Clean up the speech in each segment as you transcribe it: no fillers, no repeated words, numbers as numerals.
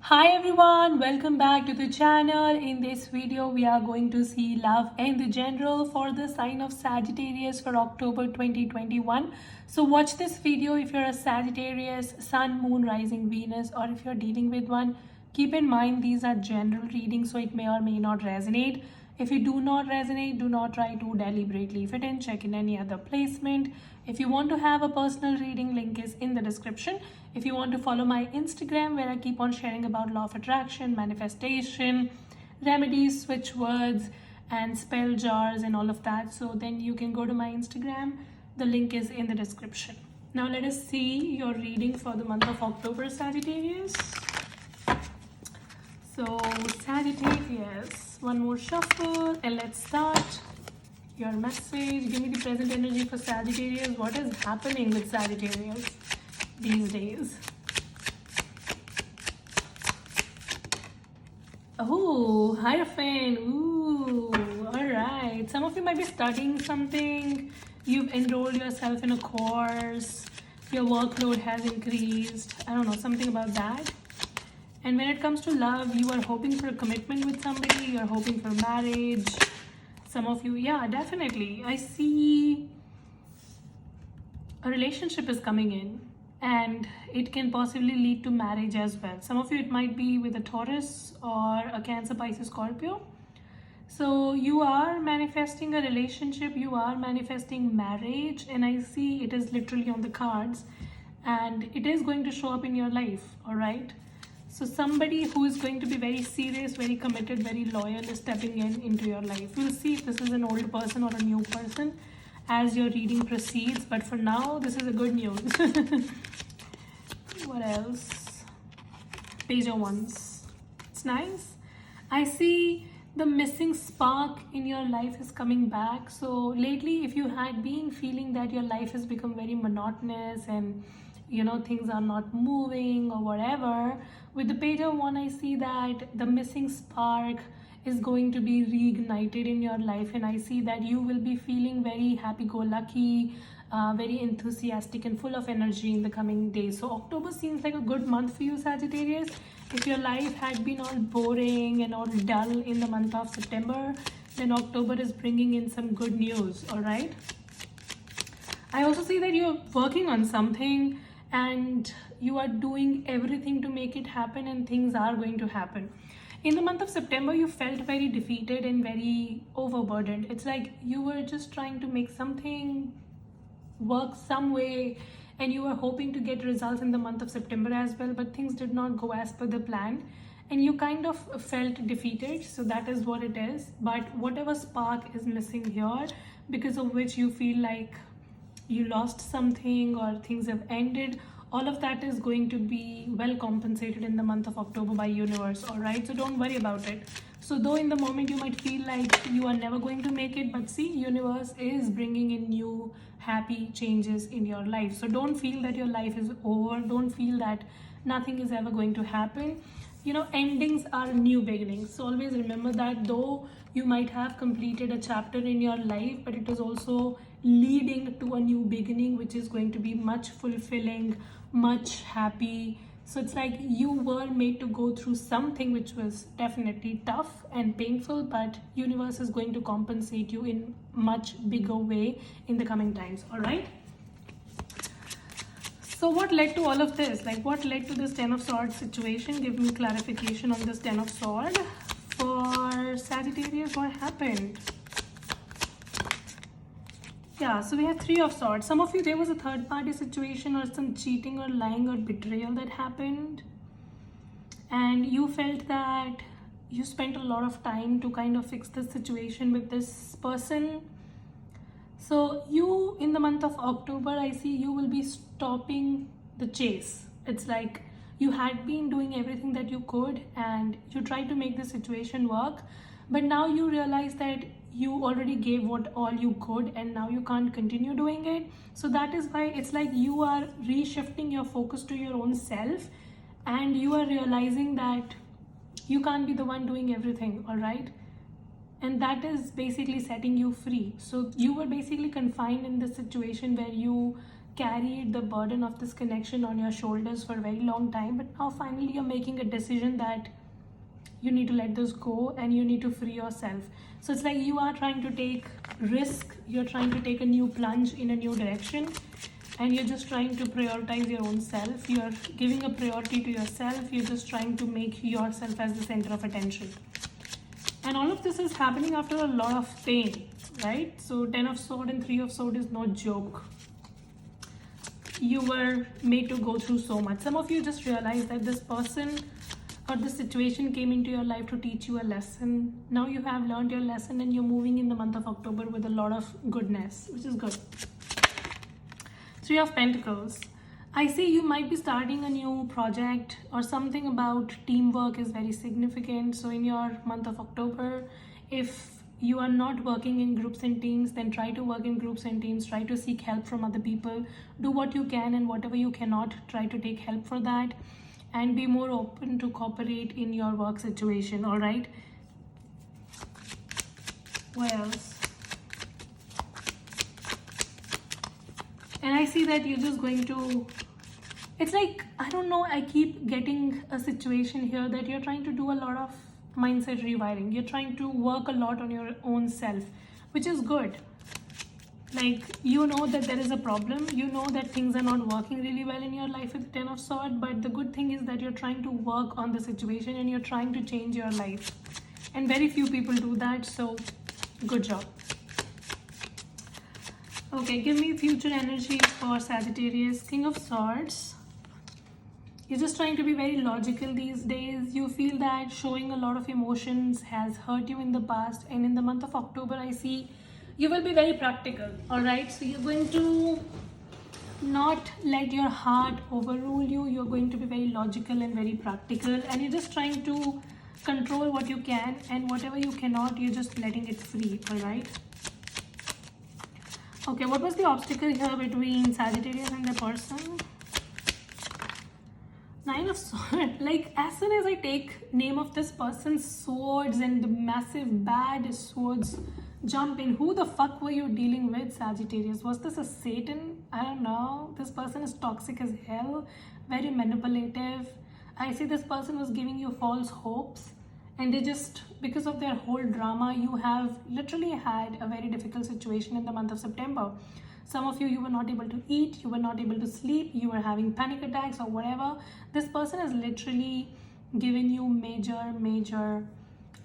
Hi everyone, welcome back to the channel. In this video, we are going to see love and the general for the sign of Sagittarius for October 2021. So watch this video if you're a Sagittarius, Sun, Moon, Rising, Venus, or if you're dealing with one. Keep in mind these are general readings, so it may or may not resonate. If it do not resonate, do not try to deliberately fit in, check in any other placement. If you want to have a personal reading, link is in the description. If you want to follow my Instagram where I keep on sharing about law of attraction, manifestation, remedies, switch words, and spell jars and all of that, so then you can go to my Instagram. The link is in the description. Now let us see your reading for the month of October, Sagittarius. So Sagittarius, one more shuffle and let's start your message. Give me the present energy for Sagittarius. What is happening with Sagittarius these days? Oh, Hierophant. Ooh, all right. Some of you might be studying something. You've enrolled yourself in a course. Your workload has increased. I don't know, something about that. And when it comes to love, you are hoping for a commitment with somebody. You're hoping for marriage. Some of you, yeah, definitely. I see a relationship is coming in and it can possibly lead to marriage as well. Some of you, it might be with a Taurus or a Cancer, Pisces, Scorpio. So you are manifesting a relationship, you are manifesting marriage, and I see it is literally on the cards and it is going to show up in your life, all right? So somebody who is going to be very serious, very committed, very loyal is stepping into your life. We'll see if this is an old person or a new person as your reading proceeds. But for now, this is a good news. What else? Page of Wands. It's nice. I see the missing spark in your life is coming back. So lately, if you had been feeling that your life has become very monotonous and things are not moving or whatever, with the Page of Wands, I see that the missing spark is going to be reignited in your life, and I see that you will be feeling very happy-go-lucky, very enthusiastic and full of energy in the coming days. So October seems like a good month for you, Sagittarius. If your life had been all boring and all dull in the month of September, then October is bringing in some good news, all right? I also see that you're working on something and you are doing everything to make it happen, and things are going to happen. In the month of September, you felt very defeated and very overburdened. It's like you were just trying to make something work some way and you were hoping to get results in the month of September as well, but things did not go as per the plan and you kind of felt defeated. So that is what it is. But whatever spark is missing here, because of which you feel like you lost something or things have ended, all of that is going to be well compensated in the month of October by universe, all right? So don't worry about it. So though in the moment you might feel like you are never going to make it, but see, universe is bringing in new happy changes in your life. So don't feel that your life is over. Don't feel that nothing is ever going to happen. Endings are new beginnings. So always remember that though you might have completed a chapter in your life, but it is also leading to a new beginning, which is going to be much fulfilling, much happy. So it's like you were made to go through something which was definitely tough and painful, but universe is going to compensate you in much bigger way in the coming times, all right? So what led to all of this? Like, what led to this 10 of Swords situation? Give me clarification on this 10 of Swords. For Sagittarius, what happened? Yeah, so we have 3 of Swords. Some of you, there was a third party situation or some cheating or lying or betrayal that happened. And you felt that you spent a lot of time to kind of fix the situation with this person. So you, in the month of October, I see you will be stopping the chase. It's like you had been doing everything that you could and you tried to make the situation work, but now you realize that you already gave what all you could and now you can't continue doing it. So that is why it's like you are reshifting your focus to your own self and you are realizing that you can't be the one doing everything, all right? And that is basically setting you free. So you were basically confined in the situation where you carried the burden of this connection on your shoulders for a very long time, but now finally you're making a decision that you need to let this go and you need to free yourself. So it's like you are trying to take risk, you're trying to take a new plunge in a new direction, and you're just trying to prioritize your own self. You're giving a priority to yourself. You're just trying to make yourself as the center of attention. And all of this is happening after a lot of pain, right? So 10 of Swords and 3 of Swords is no joke. You were made to go through so much. Some of you just realized that this person or this situation came into your life to teach you a lesson. Now you have learned your lesson and you're moving in the month of October with a lot of goodness, which is good. 3 of Pentacles. I see you might be starting a new project, or something about teamwork is very significant. So in your month of October, if you are not working in groups and teams, then try to work in groups and teams. Try to seek help from other people. Do what you can, and whatever you cannot, try to take help for that, and be more open to cooperate in your work situation. All right. What else? And I see that you're just going to, it's like, I don't know, I keep getting a situation here that you're trying to do a lot of mindset rewiring. You're trying to work a lot on your own self, which is good. Like, you know that there is a problem. You know that things are not working really well in your life with the 10 of Swords. But the good thing is that you're trying to work on the situation and you're trying to change your life. And very few people do that. So, good job. Okay, give me future energy for Sagittarius. King of Swords. You're just trying to be very logical these days. You feel that showing a lot of emotions has hurt you in the past. And in the month of October, I see you will be very practical. All right. So you're going to not let your heart overrule you. You're going to be very logical and very practical. And you're just trying to control what you can. And whatever you cannot, you're just letting it free. All right. Okay, what was the obstacle here between Sagittarius and the person? 9 of Swords. Like, as soon as I take name of this person's swords and the massive bad swords jump in, who the fuck were you dealing with, Sagittarius? Was this a Satan? I don't know. This person is toxic as hell, very manipulative. I see this person was giving you false hopes, and they just, because of their whole drama, you have literally had a very difficult situation in the month of September. Some of you, you were not able to eat, you were not able to sleep, you were having panic attacks or whatever. This person has literally given you major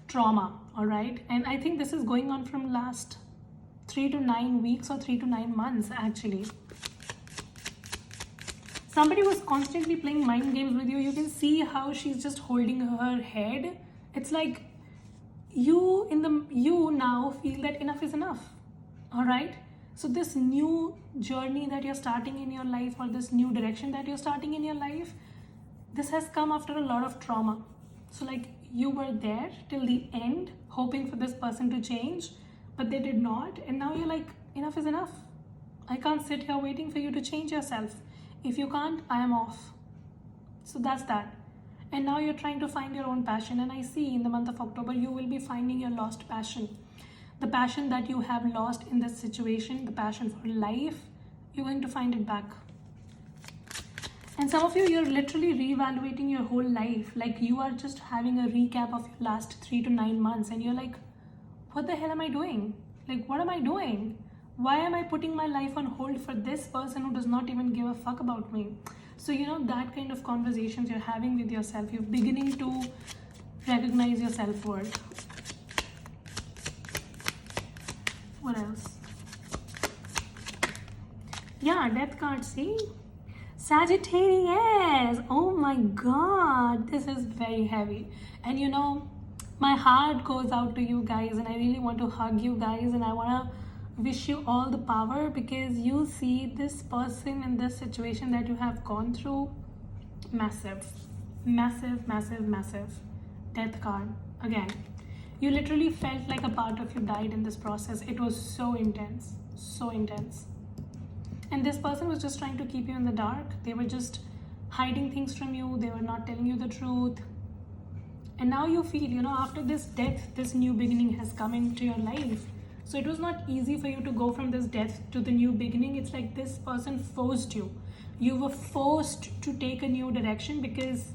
trauma, all right? And I think this is going on from last 3 to 9 weeks or 3 to 9 months, actually. Somebody was constantly playing mind games with you. You can see how she's just holding her head. It's like you now feel that enough is enough, all right? So this new journey that you're starting in your life, or this new direction that you're starting in your life, this has come after a lot of trauma. So like, you were there till the end, hoping for this person to change, but they did not. And now you're like, enough is enough. I can't sit here waiting for you to change yourself. If you can't, I am off. So that's that. And now you're trying to find your own passion. And I see in the month of October, you will be finding your lost passion. The passion that you have lost in this situation, the passion for life, you're going to find it back. And some of you, you're literally reevaluating your whole life. Like, you are just having a recap of your last 3 to 9 months. And you're like, what the hell am I doing? Like, what am I doing? Why am I putting my life on hold for this person who does not even give a fuck about me? So, you know, that kind of conversations you're having with yourself. You're beginning to recognize your self-worth. What else? Yeah, death card, see? Sagittarius. Oh my god, this is very heavy. And you know, my heart goes out to you guys, and I really want to hug you guys, and I want to wish you all the power, because you see this person in this situation that you have gone through. Massive death card again. You literally felt like a part of you died in this process. It was so intense. And this person was just trying to keep you in the dark. They were just hiding things from you. They were not telling you the truth. And now you feel, you know, after this death, this new beginning has come into your life. So it was not easy for you to go from this death to the new beginning. It's like this person forced you. You were forced to take a new direction because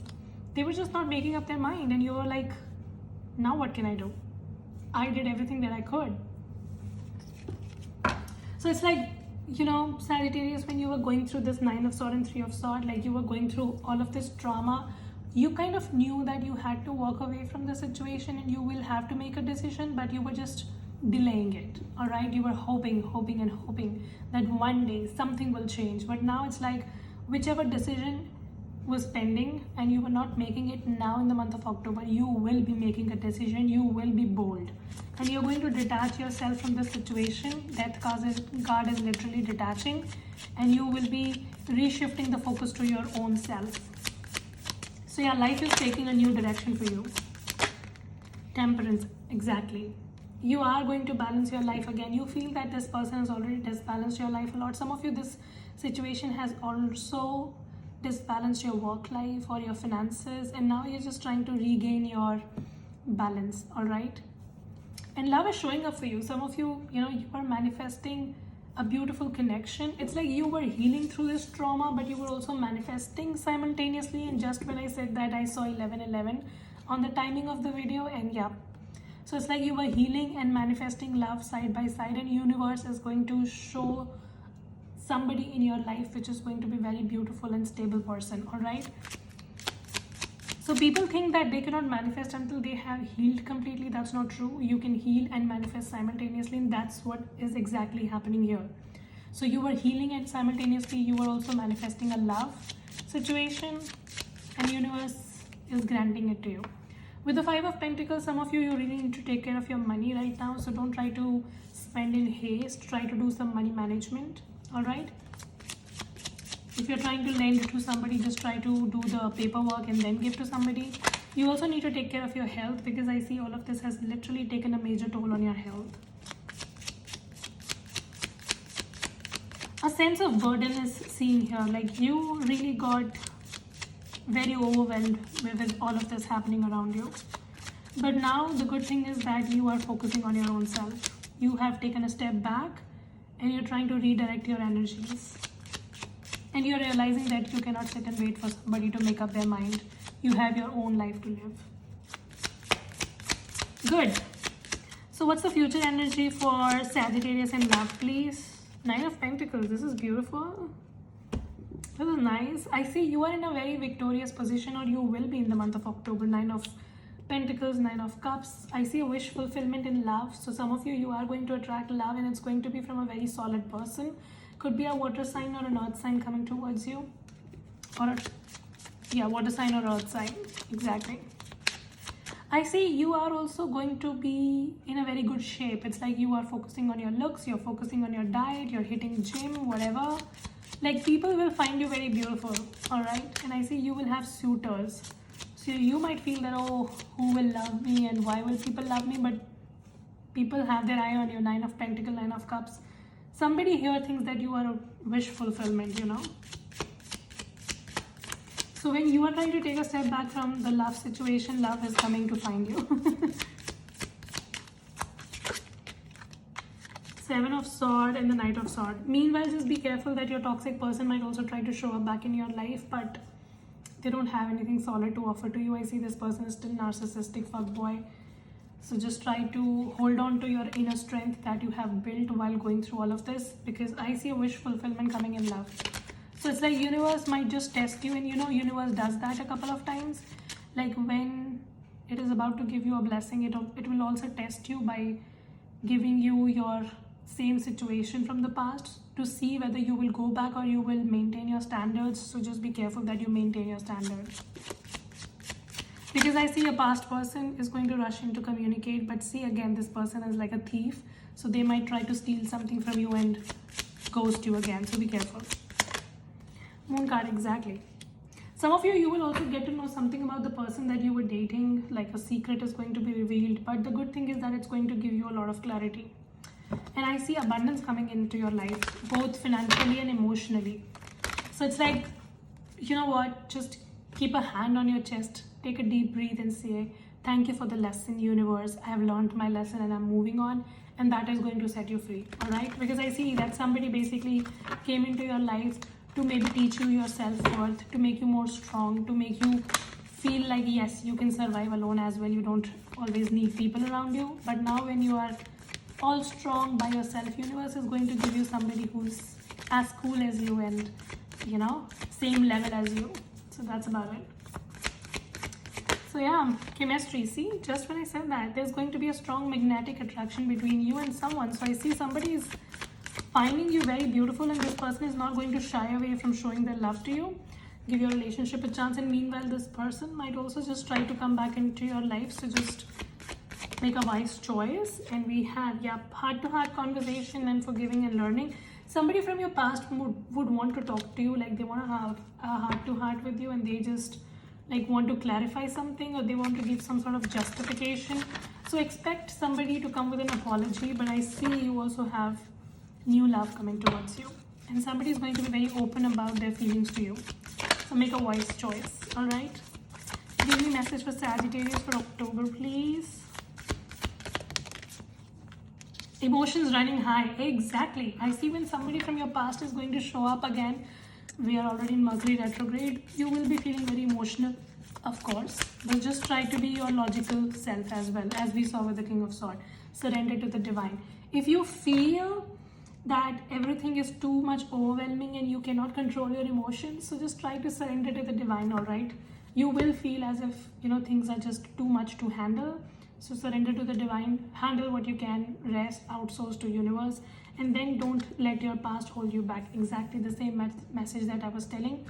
they were just not making up their mind, and you were like, now what can I do? I did everything that I could. So it's like, Sagittarius, when you were going through this 9 of Swords and 3 of Swords, like you were going through all of this trauma, you kind of knew that you had to walk away from the situation and you will have to make a decision, but you were just delaying it. All right, you were hoping and hoping that one day something will change. But now it's like, whichever decision was pending and you were not making it, now in the month of October you will be making a decision. You will be bold and you're going to detach yourself from the situation. Death card is literally detaching, and you will be reshifting the focus to your own self. So yeah, life is taking a new direction for you. Temperance, exactly. You are going to balance your life again. You feel that this person has already disbalanced your life a lot. Some of you, this situation has also disbalanced your work life or your finances, and now you're just trying to regain your balance. All right, and love is showing up for you. Some of you, you are manifesting a beautiful connection. It's like you were healing through this trauma, but you were also manifesting simultaneously. And just when I said that, I saw 1111 on the timing of the video, and yeah, so it's like you were healing and manifesting love side by side, and universe is going to show somebody in your life which is going to be very beautiful and stable person. All right, so people think that they cannot manifest until they have healed completely. That's not true. You can heal and manifest simultaneously, and that's what is exactly happening here. So you were healing and simultaneously you were also manifesting a love situation, and universe is granting it to you. With the 5 of Pentacles, some of you really need to take care of your money right now. So don't try to spend in haste. Try to do some money management. All right, if you're trying to lend to somebody, just try to do the paperwork and then give to somebody. You also need to take care of your health, because I see all of this has literally taken a major toll on your health. A sense of burden is seen here. Like you really got very overwhelmed with all of this happening around you. But now the good thing is that you are focusing on your own self. You have taken a step back and you're trying to redirect your energies. And you're realizing that you cannot sit and wait for somebody to make up their mind. You have your own life to live. Good. So what's the future energy for Sagittarius in love, please? 9 of Pentacles. This is beautiful. This is nice. I see you are in a very victorious position, or you will be in the month of October. 9 of Pentacles, 9 of Cups. I see a wish fulfillment in love. So some of you are going to attract love, and it's going to be from a very solid person. Could be a water sign or an earth sign coming towards you. Water sign or earth sign. Exactly. I see you are also going to be in a very good shape. It's like you are focusing on your looks, you're focusing on your diet, you're hitting gym, whatever. Like people will find you very beautiful. All right. And I see you will have suitors. So you might feel that, oh, who will love me and why will people love me? But people have their eye on you. 9 of Pentacles, 9 of Cups. Somebody here thinks that you are a wish fulfillment, So when you are trying to take a step back from the love situation, love is coming to find you. 7 of Swords and the Knight of Swords. Meanwhile, just be careful that your toxic person might also try to show up back in your life, but they don't have anything solid to offer to you. I see this person is still narcissistic fuckboy. So just try to hold on to your inner strength that you have built while going through all of this, because I see a wish fulfillment coming in love. So it's like universe might just test you, and universe does that a couple of times. Like when it is about to give you a blessing, it will also test you by giving you your same situation from the past to see whether you will go back or you will maintain your standards. So just be careful that you maintain your standards. Because I see a past person is going to rush in to communicate, but see again, this person is like a thief. So they might try to steal something from you and ghost you again. So be careful. Moon card, exactly. Some of you will also get to know something about the person that you were dating. Like a secret is going to be revealed. But the good thing is that it's going to give you a lot of clarity. And I see abundance coming into your life, both financially and emotionally. So it's like, you know what? Just keep a hand on your chest. Take a deep breath and say, thank you for the lesson, universe. I have learned my lesson and I'm moving on. and that is going to set you free. All right, because I see that somebody basically came into your life to maybe teach you your self-worth, to make you more strong, to make you feel like yes, you can survive alone as well, you don't always need people around you. But now when you are all strong by yourself, universe is going to give you somebody who's as cool as you and same level as you. So that's about it. So yeah, chemistry. See, just when I said that, there's going to be a strong magnetic attraction between you and someone. So I see somebody is finding you very beautiful, and this person is not going to shy away from showing their love to you. Give your relationship a chance, and meanwhile this person might also just try to come back into your life. So just make a wise choice. And we have heart-to-heart conversation and forgiving and learning. Somebody from your past would want to talk to you, like they want to have a heart-to-heart with you, and they just like want to clarify something, or they want to give some sort of justification. So expect somebody to come with an apology, but I see you also have new love coming towards you, and somebody is going to be very open about their feelings to you. So make a wise choice. All right, give me a message for Sagittarius for October, please. Emotions running high. Exactly. I see when somebody from your past is going to show up again. We are already in Mercury retrograde. You will be feeling very emotional, of course, but just try to be your logical self as well, as we saw with the King of Swords. Surrender to the divine. If you feel that everything is too much overwhelming and you cannot control your emotions, so just try to surrender to the divine. All right, you will feel as if things are just too much to handle. So surrender to the divine, handle what you can, rest, outsource to universe, and then don't let your past hold you back. Exactly the same message that I was telling,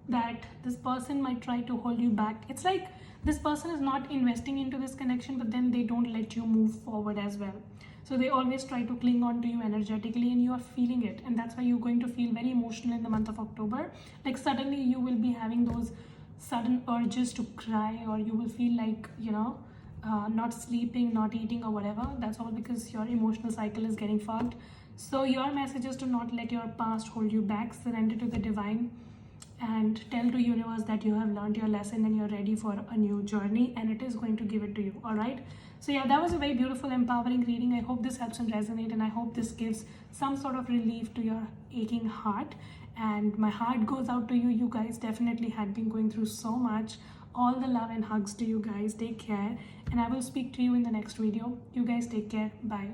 that this person might try to hold you back. It's like this person is not investing into this connection, but then they don't let you move forward as well. So they always try to cling on to you energetically, and you are feeling it, and that's why you're going to feel very emotional in the month of October. Like suddenly you will be having those sudden urges to cry, or you will feel like not sleeping, not eating, or whatever. That's all because your emotional cycle is getting fogged. So your message is to not let your past hold you back. Surrender to the divine and tell to universe that you have learned your lesson and you're ready for a new journey, and it is going to give it to you. All right, so yeah, that was a very beautiful, empowering reading. I hope this helps and resonate, and I hope this gives some sort of relief to your aching heart. And my heart goes out to you. You guys definitely had been going through so much. All the love and hugs to you guys. Take care, and I will speak to you in the next video. You guys take care. Bye.